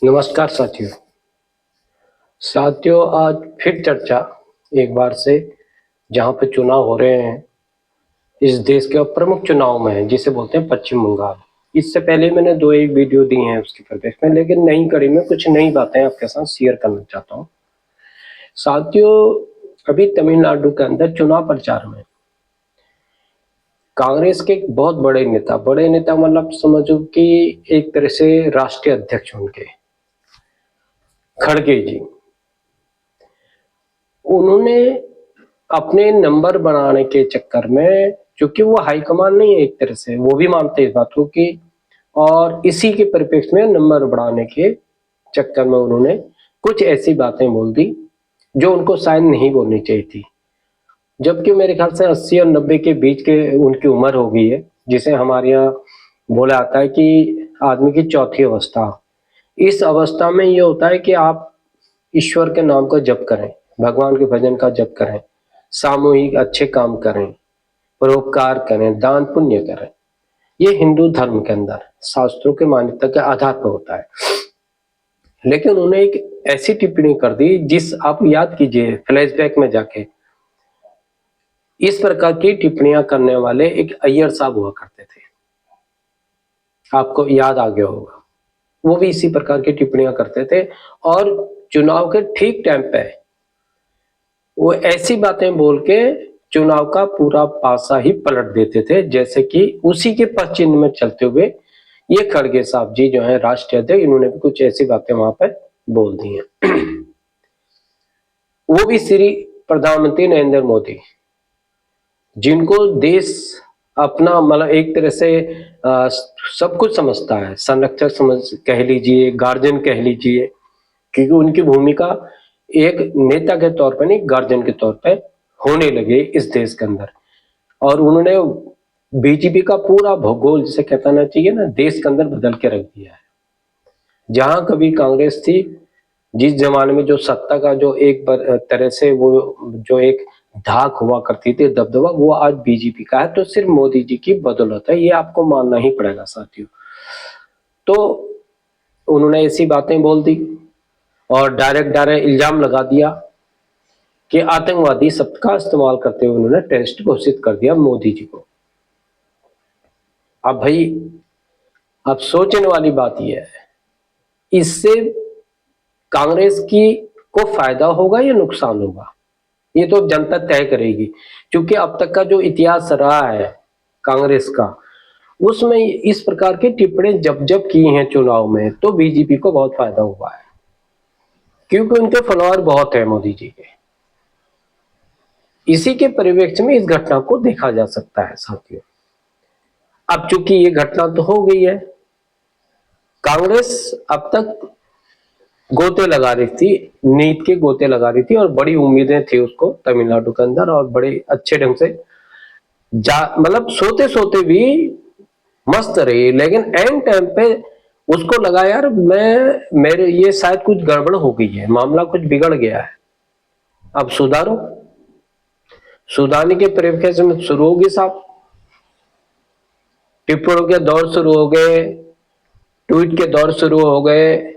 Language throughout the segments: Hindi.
नमस्कार साथियों। आज फिर चर्चा एक बार से जहां पे चुनाव हो रहे हैं इस देश के प्रमुख चुनाव में है जिसे बोलते हैं पश्चिम बंगाल। इससे पहले मैंने दो एक वीडियो दी हैं उसके परिप्रेक्ष्य में, लेकिन नई कड़ी में कुछ नई बातें आपके साथ शेयर करना चाहता हूं। साथियों, अभी तमिलनाडु के अंदर चुनाव प्रचार में कांग्रेस के एक बहुत बड़े नेता मतलब समझो कि एक तरह से राष्ट्रीय अध्यक्ष उनके खड़गे जी, उन्होंने अपने नंबर बनाने के चक्कर में, क्योंकि वो हाईकमान नहीं है एक तरह से, वो भी मानते हैं इस बात को कि, और इसी के परिप्रेक्ष्य में नंबर बढ़ाने के चक्कर में उन्होंने कुछ ऐसी बातें बोल दी जो उनको शायद नहीं बोलनी चाहिए थी। जबकि मेरे ख्याल से 80 और 90 के बीच के उनकी उम्र हो गई है, जिसे हमारे यहाँ बोला जाता है कि आदमी की चौथी अवस्था। इस अवस्था में ये होता है कि आप ईश्वर के नाम का जप करें, भगवान के भजन का जप करें, सामूहिक अच्छे काम करें, परोपकार करें, दान पुण्य करें। ये हिंदू धर्म के अंदर शास्त्रों के मान्यता के आधार पर होता है। लेकिन उन्होंने एक ऐसी टिप्पणी कर दी जिस आप याद कीजिए फ्लैशबैक में जाके, इस प्रकार की टिप्पणियां करने वाले एक अय्यर साहब हुआ करते थे, आपको याद आ गया होगा। वो भी इसी प्रकार की टिप्पणियां करते थे और चुनाव के ठीक टाइम पे वो ऐसी बातें बोल के चुनाव का पूरा पासा ही पलट देते थे, जैसे कि उसी के पद चिन्ह में चलते हुए ये खड़गे साहब जी जो है राष्ट्रीय अध्यक्ष, इन्होंने भी कुछ ऐसी बातें वहां पर बोल दी हैं। वो भी श्री प्रधानमंत्री नरेंद्र मोदी, जिनको देश अपना मतलब एक तरह से सब कुछ समझता है, संरक्षक समझ कह लीजिए, गार्जियन कह लीजिए, क्योंकि उनकी भूमिका एक नेता के तौर पर नहीं गार्जियन के तौर पर होने लगे इस देश के अंदर। और उन्होंने बीजेपी का पूरा भूगोल जिसे कहना चाहिए ना, देश के अंदर बदल के रख दिया है। जहां कभी कांग्रेस थी, जिस जमाने में जो सत्ता का जो एक तरह से वो जो एक धाक हुआ करती थी, दबदबा, वो आज बीजेपी का है। तो सिर्फ मोदी जी की बदौलत है, ये आपको मानना ही पड़ेगा साथियों। तो उन्होंने ऐसी बातें बोल दी और डायरेक्ट इल्जाम लगा दिया कि आतंकवादी शब्द का इस्तेमाल करते हुए उन्होंने टेररिस्ट घोषित कर दिया मोदी जी को। अब भाई, अब सोचने वाली बात यह है, इससे कांग्रेस की को फायदा होगा या नुकसान होगा, ये तो जनता तय करेगी। क्योंकि अब तक का जो इतिहास रहा है कांग्रेस का, उसमें इस प्रकार की टिप्पणी जब जब की हैं चुनाव में, तो बीजेपी को बहुत फायदा हुआ है, क्योंकि उनके फॉलोअर बहुत है मोदी जी के। इसी के परिप्रेक्ष्य में इस घटना को देखा जा सकता है साथियों। अब चूंकि ये घटना तो हो गई है, कांग्रेस अब तक गोते लगा रही थी, नीत के गोते लगा रही थी और बड़ी उम्मीदें थी उसको तमिलनाडु के अंदर, और बड़े अच्छे ढंग से मतलब सोते सोते भी मस्त रही। लेकिन एंड टाइम पे उसको लगा यार मेरे ये शायद कुछ गड़बड़ हो गई है, मामला कुछ बिगड़ गया है, अब सुधारो। सुधारने के परिप्रेक्ष्य में शुरू होगी साहब, टिप्पणों के दौर शुरू हो गए, ट्वीट के दौर शुरू हो गए,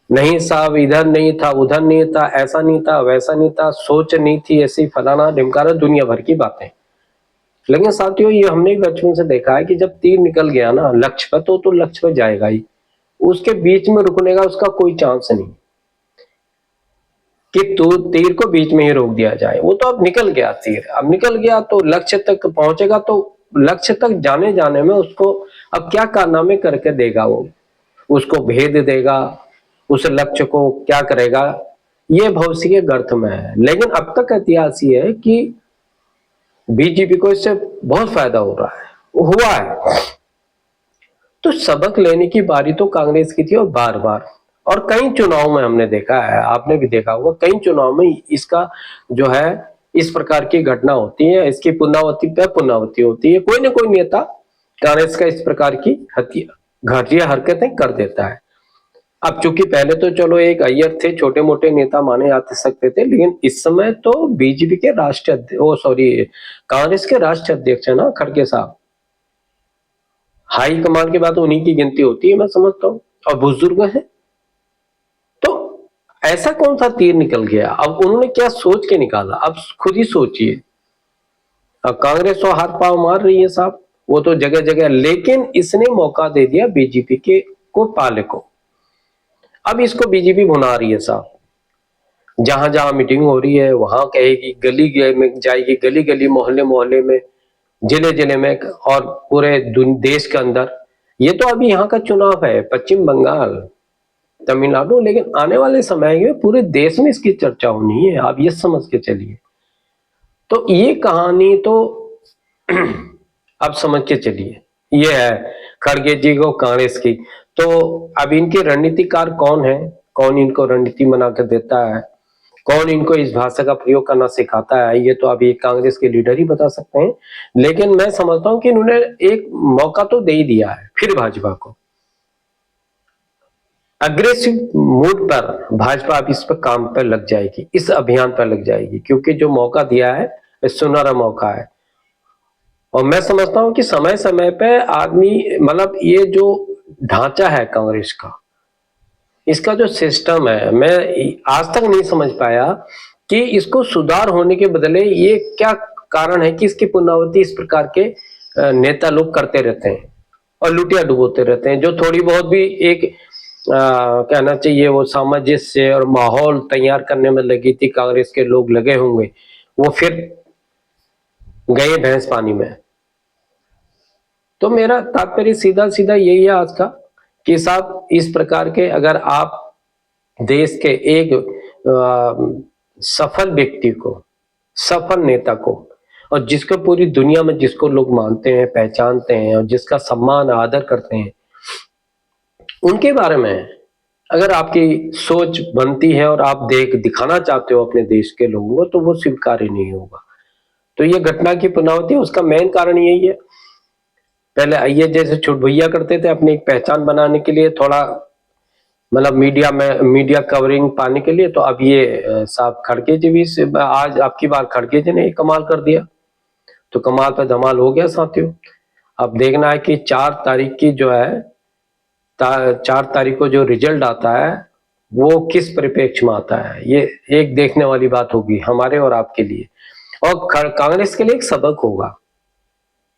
नहीं साहब इधर नहीं था, उधर नहीं था, ऐसा नहीं था, वैसा नहीं था, सोच नहीं थी ऐसी, फलाना ढिमकाना, दुनिया भर की बातें। लेकिन साथियों, ये हमने बचपन से देखा है कि जब तीर निकल गया ना लक्ष्य पर, तो लक्ष्य पर जाएगा ही, उसके बीच में रुकने का उसका कोई चांस नहीं कि तो तीर को बीच में ही रोक दिया जाए। वो तो अब निकल गया तीर, अब निकल गया तो लक्ष्य तक पहुंचेगा, तो लक्ष्य तक जाने जाने में उसको अब क्या कारनामे करके देगा, वो उसको भेद देगा, उस लक्ष्य को क्या करेगा, ये भविष्य के गर्त में है। लेकिन अब तक इतिहास ये है कि बीजेपी को इससे बहुत फायदा हो रहा है, हुआ है। तो सबक लेने की बारी तो कांग्रेस की थी, और बार बार, और कई चुनाव में हमने देखा है, आपने भी देखा होगा, कई चुनाव में इसका जो है इस प्रकार की घटना होती है, इसकी पुनरावृत्ति पे पुनरावृत्ति होती है। कोई ना कोई नेता कांग्रेस का इस प्रकार की घटिया हरकतें कर देता है। अब चूंकि पहले तो चलो एक अय्यर थे, छोटे मोटे नेता माने जा सकते थे, लेकिन इस समय तो बीजेपी के कांग्रेस के राष्ट्रीय अध्यक्ष है ना खड़गे साहब। हाई कमान की बात उन्हीं की गिनती होती है, मैं समझता हूँ, और बुजुर्ग है। ऐसा कौन सा तीर निकल गया? अब उन्होंने क्या सोच के निकाला, अब खुद ही सोचिए। अब कांग्रेस तो हाथ पांव मार रही है साहब, वो तो जगह जगह, लेकिन इसने मौका दे दिया बीजेपी के को पाले को। अब इसको बीजेपी भुना रही है साहब, जहां जहां मीटिंग हो रही है वहां कहेगी, गली में जाएगी, गली गली मोहल्ले मोहल्ले में, जिले जिले में, और पूरे देश के अंदर। ये तो अभी यहाँ का चुनाव है, पश्चिम बंगाल, तमिलनाडु, लेकिन आने वाले समय में पूरे देश में इसकी चर्चा होनी है, आप ये समझ के चलिए। तो ये कहानी तो आप समझ के चलिए, ये है खड़गे जी को कांग्रेस की। तो अब इनके रणनीतिकार कौन है, कौन इनको रणनीति बना कर देता है, कौन इनको इस भाषा का प्रयोग करना सिखाता है, ये तो अभी कांग्रेस के लीडर ही बता सकते हैं। लेकिन मैं समझता हूं कि इन्होंने एक मौका तो दे ही दिया है फिर भाजपा को। अग्रेसिव मूड पर भाजपा अब इस पर काम पर लग जाएगी, इस अभियान पर लग जाएगी, क्योंकि जो मौका दिया है सुनहरा मौका है। और मैं समझता हूं कि समय समय पे आदमी, मतलब ये जो ढांचा है कांग्रेस का, इसका जो सिस्टम है, मैं आज तक नहीं समझ पाया कि इसको सुधार होने के बदले ये क्या कारण है कि इसकी पुनरावृत्ति इस प्रकार के नेता लोग करते रहते हैं और लुटिया डुबोते रहते हैं। जो थोड़ी बहुत भी एक कहना चाहिए वो सामंजस्य और माहौल तैयार करने में लगी थी कांग्रेस के लोग लगे होंगे, वो फिर गए भैंस पानी में। तो मेरा तात्पर्य सीधा सीधा यही है आज का, कि साहब इस प्रकार के अगर आप देश के एक सफल व्यक्ति को, सफल नेता को, और जिसको पूरी दुनिया में जिसको लोग मानते हैं, पहचानते हैं और जिसका सम्मान आदर करते हैं, उनके बारे में अगर आपकी सोच बनती है और आप दिखाना चाहते हो अपने देश के लोगों को, तो वो स्वीकार्य नहीं होगा। तो ये घटना की पुनरावृत्ति, उसका मेन कारण यही है। पहले आइए जैसे छुटभैया करते थे अपनी एक पहचान बनाने के लिए, थोड़ा मतलब मीडिया कवरिंग पाने के लिए, तो अब ये साहब खड़गे जी भी आज आपकी बार खड़गे जी ने कमाल कर दिया। तो कमाल पे धमाल हो गया साथियों। अब देखना है कि 4 तारीख की जो है 4 तारीख को जो रिजल्ट आता है वो किस परिप्रेक्ष्य में आता है, ये एक देखने वाली बात होगी हमारे और आपके लिए, और कांग्रेस के लिए एक सबक होगा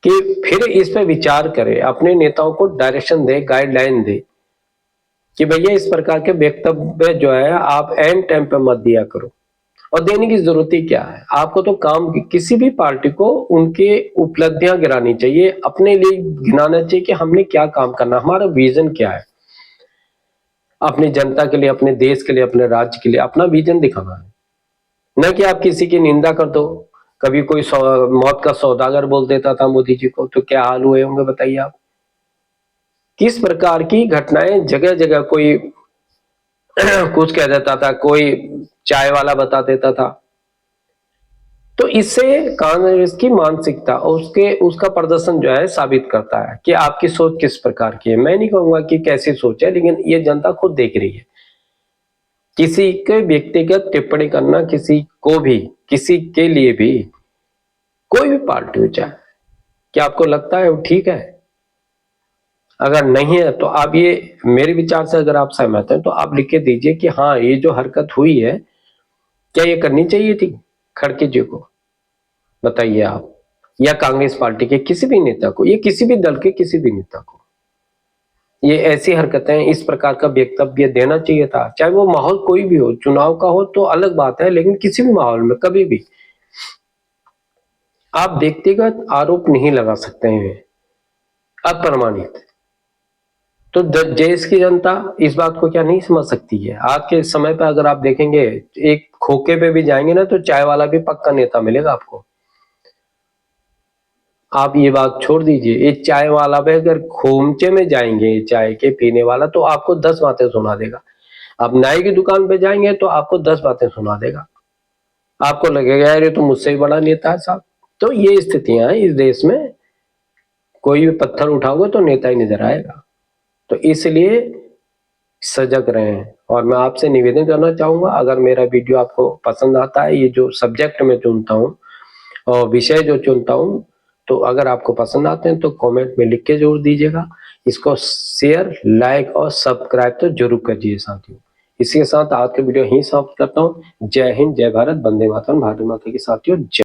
कि फिर इस पे विचार करे, अपने नेताओं को डायरेक्शन दे, गाइडलाइन दे कि भैया इस प्रकार के वक्तव्य जो है आप एंड टाइम पे मत दिया करो। और देने की जरूरत ही क्या है, आपको तो काम, किसी भी पार्टी को उनके उपलब्धियां गिनानी चाहिए, अपने लिए गिनाना चाहिए कि हमने क्या काम करना, हमारा विजन क्या है, अपनी जनता के लिए, अपने देश के लिए, अपने राज्य के लिए अपना विजन दिखाना है। न कि आप किसी की निंदा कर दो। कभी कोई मौत का सौदागर बोल देता था मोदी जी को, तो क्या हाल हुए होंगे बताइए आप। किस प्रकार की घटनाएं जगह जगह, कोई कुछ कह देता था, कोई चाय वाला बता देता था। तो इससे कांग्रेस की मानसिकता और उसका प्रदर्शन जो है साबित करता है कि आपकी सोच किस प्रकार की है। मैं नहीं कहूंगा कि कैसी सोच है, लेकिन ये जनता खुद देख रही है। किसी के व्यक्तिगत टिप्पणी करना, किसी को भी, किसी के लिए भी, कोई भी पार्टी हो चाहे, क्या आपको लगता है वो ठीक है? अगर नहीं है तो आप ये मेरे विचार से अगर आप सहमत हैं तो आप लिख के दीजिए कि हाँ ये जो हरकत हुई है क्या ये करनी चाहिए थी खड़गे जी को, बताइए आप, या कांग्रेस पार्टी के किसी भी नेता को, या किसी भी दल के किसी भी नेता को ये ऐसी हरकतें, इस प्रकार का वक्तव्य देना चाहिए था। चाहे वो माहौल कोई भी हो, चुनाव का हो तो अलग बात है, लेकिन किसी भी माहौल में कभी भी आप व्यक्तिगत आरोप नहीं लगा सकते हैं अप्रमाणित। तो देश की जनता इस बात को क्या नहीं समझ सकती है? आज के समय पे अगर आप देखेंगे, एक खोखे पे भी जाएंगे ना तो चाय वाला भी पक्का नेता मिलेगा आपको। आप ये बात छोड़ दीजिए, ये चाय वाला पे अगर खोमचे में जाएंगे चाय के पीने वाला, तो आपको 10 बातें सुना देगा। आप नाई की दुकान पे जाएंगे तो आपको 10 बातें सुना देगा। आपको लगेगा यार ये तो मुझसे ही बड़ा नेता है साहब। तो ये स्थितियां हैं इस देश में, कोई भी पत्थर उठाओगे तो नेता ही नजर आएगा। तो इसलिए सजग रहें। और मैं आपसे निवेदन करना चाहूंगा, अगर मेरा वीडियो आपको पसंद आता है, ये जो सब्जेक्ट मैं चुनता हूँ और विषय जो चुनता हूँ, तो अगर आपको पसंद आते हैं तो कमेंट में लिख के जरूर दीजिएगा। इसको शेयर, लाइक और सब्सक्राइब तो जरूर कीजिए साथियों। इसी के साथ आज का वीडियो यहीं समाप्त करता हूँ। जय हिंद, जय भारत, वंदे मातरम, भारत माता की साथियों जय।